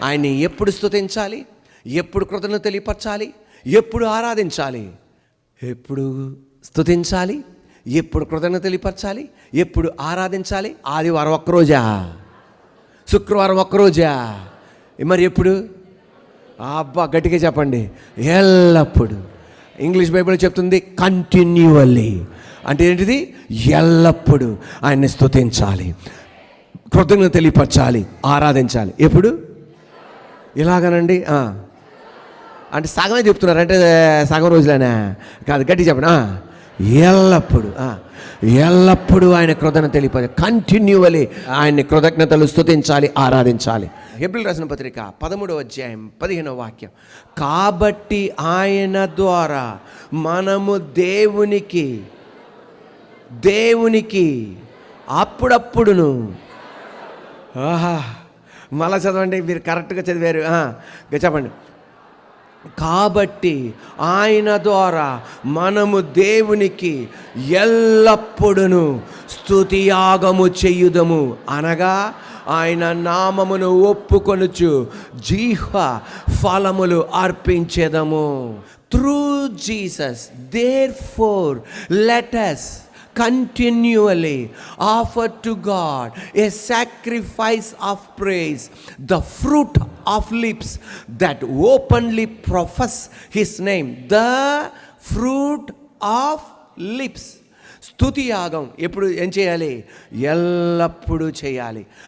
ఆయన్ని ఎప్పుడు స్తుతించాలి, ఎప్పుడు కృతజ్ఞత తెలియపరచాలి, ఎప్పుడు ఆరాధించాలి? ఎప్పుడు స్తుతించాలి, ఎప్పుడు కృతజ్ఞత తెలియపరచాలి, ఎప్పుడు ఆరాధించాలి? ఆదివారం ఒక్కరోజా, శుక్రవారం ఒక్కరోజా, మరి ఎప్పుడు? అబ్బా గట్టిగా చెప్పండి, ఎల్లప్పుడు. ఇంగ్లీష్ బైబిల్ చెప్తుంది కంటిన్యూవల్లీ. అంటే ఏంటిది? ఎల్లప్పుడు ఆయన్ని స్తుతించాలి, కృతజ్ఞత తెలియపరచాలి, ఆరాధించాలి. ఎప్పుడు? ఇలాగనండి. అంటే సగమే చెప్తున్నారు, అంటే సగం రోజులేనా? కాదు, గట్టి చెప్పండి. ఎల్లప్పుడు, ఎల్లప్పుడు ఆయన కృతజ్ఞత తెలియపరచాలి, కంటిన్యూవల్లీ ఆయన్ని కృతజ్ఞతలు స్తుతించాలి, ఆరాధించాలి. హెబ్రీయులకు రాసిన పత్రిక 13వ అధ్యాయం 15వ వాక్యం. కాబట్టి ఆయన ద్వారా మనము దేవునికి అప్పుడప్పుడును, మళ్ళా చదవండి, మీరు కరెక్ట్గా చదివారు. చెప్పండి. కాబట్టి ఆయన ద్వారా మనము దేవునికి ఎల్లప్పుడును స్తుతియాగము చేయుదము, అనగా ఆయన నామమును ఒప్పుకొనుచు జీహ్వ ఫలములు అర్పించెదము. Through Jesus therefore let us continually offer to God a sacrifice of praise, the fruit of lips that openly profess his name. The fruit of lips. స్తుతి యాగం ఎప్పుడు ఏం చేయాలి? ఎల్లప్పుడూ చేయాలి.